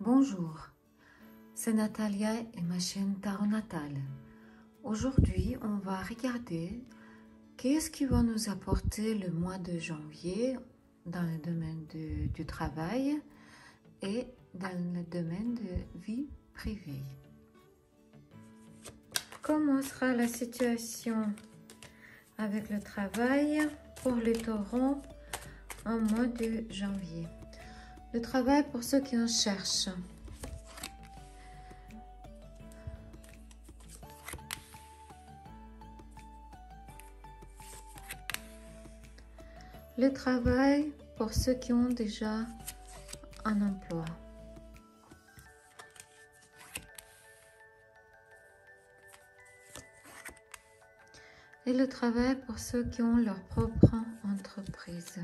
Bonjour, c'est Natalia et ma chaîne Tarot Natal. Aujourd'hui, on va regarder qu'est-ce qui va nous apporter le mois de janvier dans le domaine du travail et dans le domaine de vie privée. Comment sera la situation avec le travail pour les taureaux en mois de janvier? Le travail pour ceux qui en cherchent. Le travail pour ceux qui ont déjà un emploi. Et le travail pour ceux qui ont leur propre entreprise.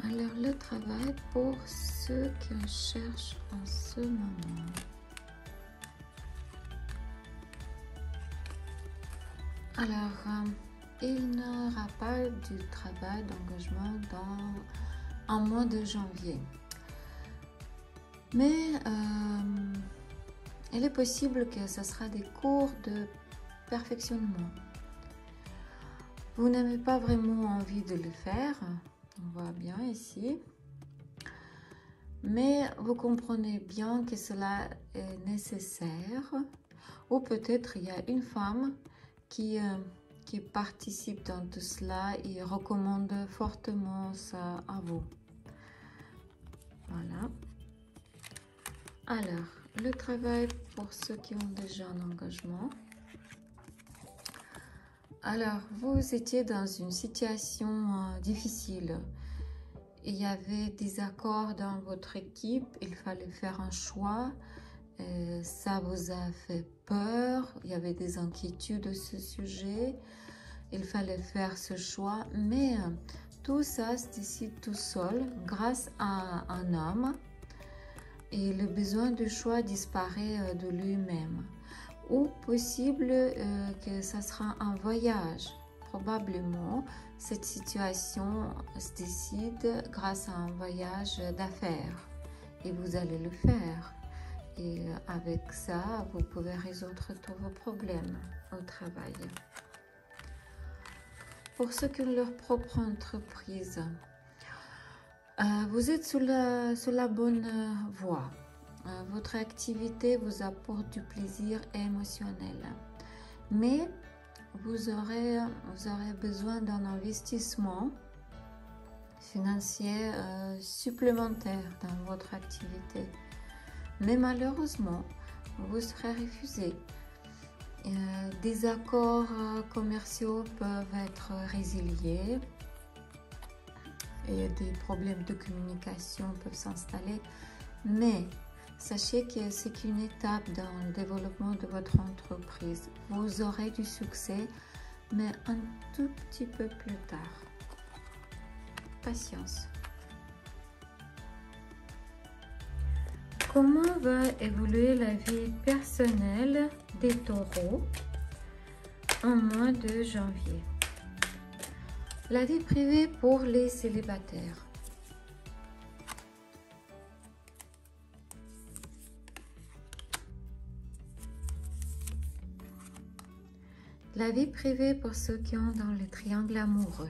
Alors, le travail pour ceux qui en cherchent en ce moment. Alors, il n'y aura pas du travail d'engagement dans un mois de janvier. Mais il est possible que ce sera des cours de perfectionnement. Vous n'avez pas vraiment envie de le faire. On voit bien ici, mais vous comprenez bien que cela est nécessaire, ou peut-être il y a une femme qui participe dans tout cela et recommande fortement ça à vous. Voilà. Alors, le travail pour ceux qui ont déjà un engagement. Alors, vous étiez dans une situation difficile. Il y avait des accords dans votre équipe, il fallait faire un choix. Ça vous a fait peur, il y avait des inquiétudes à ce sujet. Il fallait faire ce choix, mais tout ça se décide tout seul grâce à un homme. Et le besoin de choix disparaît de lui-même. Ou possible que ça sera un voyage. Probablement, cette situation se décide grâce à un voyage d'affaires. Et vous allez le faire. Et avec ça, vous pouvez résoudre tous vos problèmes au travail. Pour ceux qui ont leur propre entreprise, vous êtes sur la bonne voie. Votre activité vous apporte du plaisir émotionnel, mais vous aurez besoin d'un investissement financier supplémentaire dans votre activité. Mais malheureusement, vous serez refusé. Des accords commerciaux peuvent être résiliés et des problèmes de communication peuvent s'installer, mais sachez que c'est qu'une étape dans le développement de votre entreprise. Vous aurez du succès, mais un tout petit peu plus tard. Patience. Comment va évoluer la vie personnelle des taureaux en mois de janvier? La vie privée pour les célibataires. La vie privée pour ceux qui ont dans le triangle amoureux.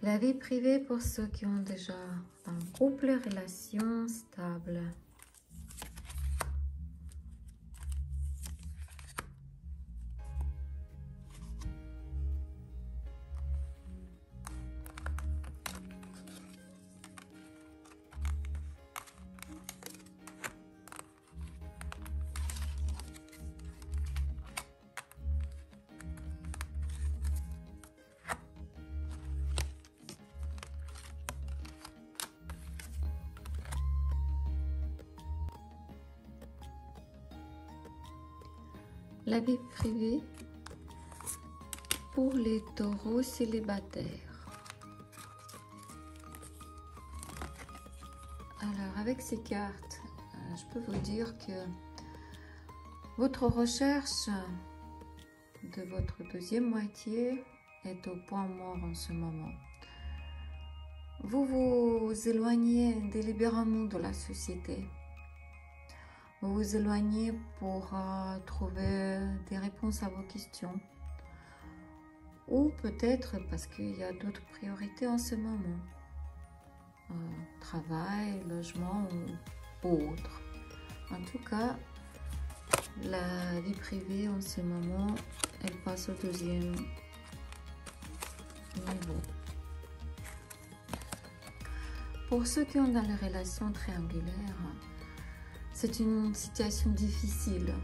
La vie privée pour ceux qui ont déjà un couple, relation stable. La vie privée pour les taureaux célibataires. Alors, avec ces cartes, je peux vous dire que votre recherche de votre deuxième moitié est au point mort en ce moment. Vous vous éloignez délibérément de la société. Vous vous éloignez pour trouver des réponses à vos questions. Ou peut-être parce qu'il y a d'autres priorités en ce moment. Travail, logement ou autre. En tout cas, la vie privée en ce moment, elle passe au deuxième niveau. Pour ceux qui ont dans les relations triangulaires, c'est une situation difficile.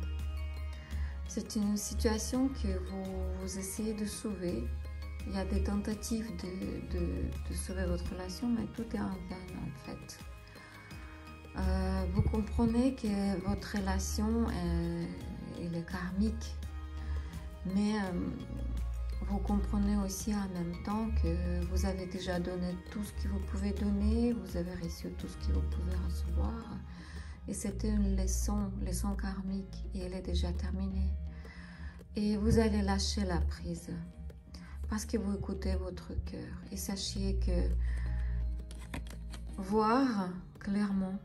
C'est une situation que vous essayez de sauver. Il y a des tentatives de sauver votre relation, mais tout est en vain en fait. Vous comprenez que votre relation est karmique, mais vous comprenez aussi en même temps que vous avez déjà donné tout ce que vous pouvez donner, vous avez reçu tout ce que vous pouvez recevoir. Et c'était une leçon karmique et elle est déjà terminée. Et vous allez lâcher la prise parce que vous écoutez votre cœur. Et sachez que voir clairement,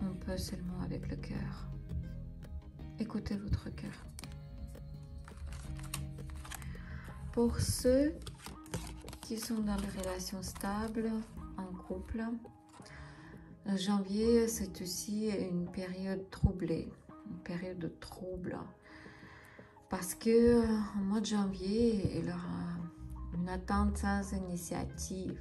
on peut seulement avec le cœur. Écoutez votre cœur. Pour ceux qui sont dans les relations stables, en couple, janvier, c'est aussi une période troublée, une période de trouble. Parce que en mois de janvier, il y aura une attente sans initiative,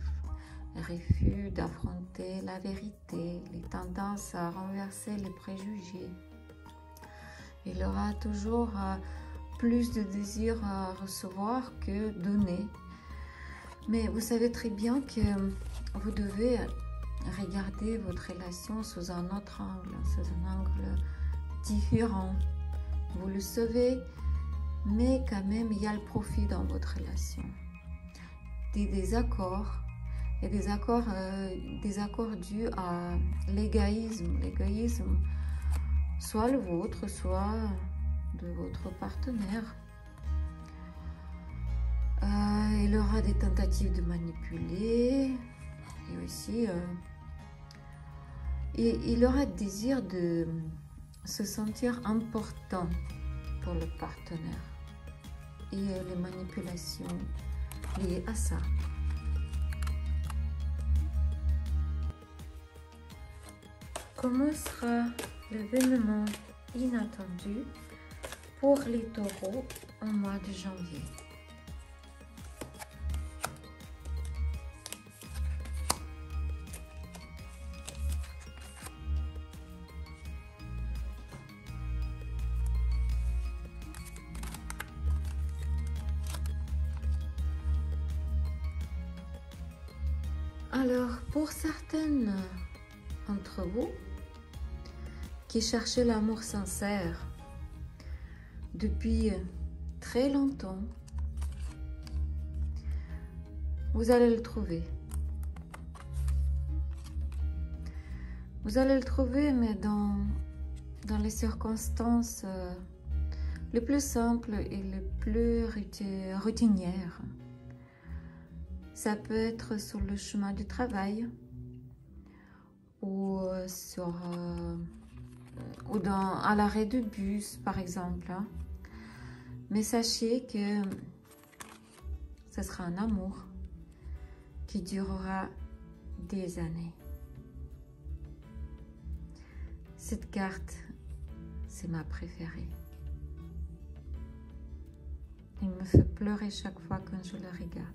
un refus d'affronter la vérité, les tendances à renverser les préjugés. Il y aura toujours plus de désir à recevoir que donner. Mais vous savez très bien que vous devez regarder votre relation sous un autre angle, sous un angle différent. Vous le savez, mais quand même, il y a le profit dans votre relation. Des désaccords, et des accords dus à l'égoïsme. L'égoïsme, soit le vôtre, soit de votre partenaire. Il y aura des tentatives de manipuler, et aussi il aura le désir de se sentir important pour le partenaire et les manipulations liées à ça. Comment sera l'événement inattendu pour les taureaux au mois de janvier? Alors, pour certaines d'entre vous qui cherchaient l'amour sincère depuis très longtemps, vous allez le trouver. Vous allez le trouver, mais dans les circonstances les plus simples et les plus routinières. Ça peut être sur le chemin du travail ou à l'arrêt de bus, par exemple. Mais sachez que ce sera un amour qui durera des années. Cette carte, c'est ma préférée. Il me fait pleurer chaque fois quand je la regarde.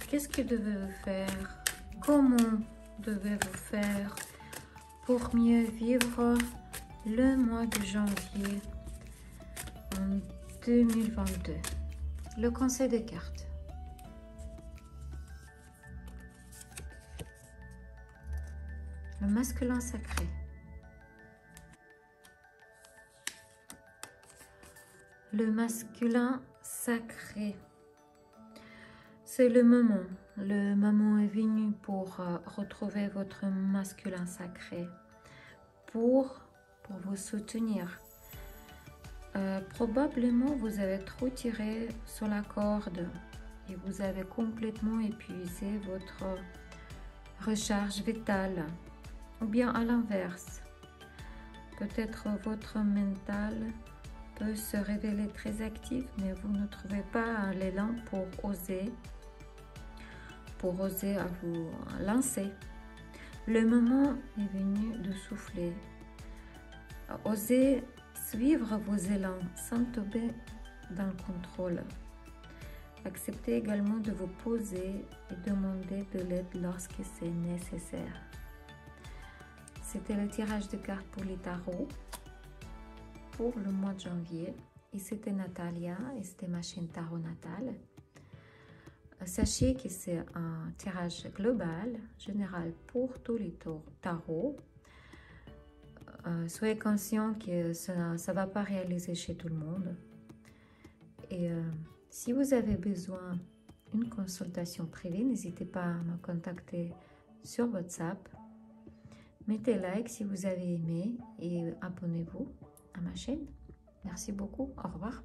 Qu'est-ce que devez-vous faire? Comment devez-vous faire pour mieux vivre le mois de janvier en 2022? Le conseil des cartes. Le masculin sacré. Le masculin sacré. C'est le moment. Le moment est venu pour retrouver votre masculin sacré. Pour vous soutenir. Probablement, vous avez trop tiré sur la corde et vous avez complètement épuisé votre recharge vitale. Ou bien à l'inverse, peut-être votre mental peut se révéler très actif, mais vous ne trouvez pas l'élan pour oser à vous lancer. Le moment est venu de souffler. Osez suivre vos élans sans tomber dans le contrôle. Acceptez également de vous poser et demander de l'aide lorsque c'est nécessaire. C'était le tirage de cartes pour les tarots pour le mois de janvier. Et c'était Natalia et c'était ma chaîne Tarot Natale. Sachez que c'est un tirage global, général pour tous les tarots. Soyez conscient que ça ne va pas réaliser chez tout le monde. Et si vous avez besoin d'une consultation privée, n'hésitez pas à me contacter sur WhatsApp. Mettez like si vous avez aimé et abonnez-vous à ma chaîne. Merci beaucoup. Au revoir.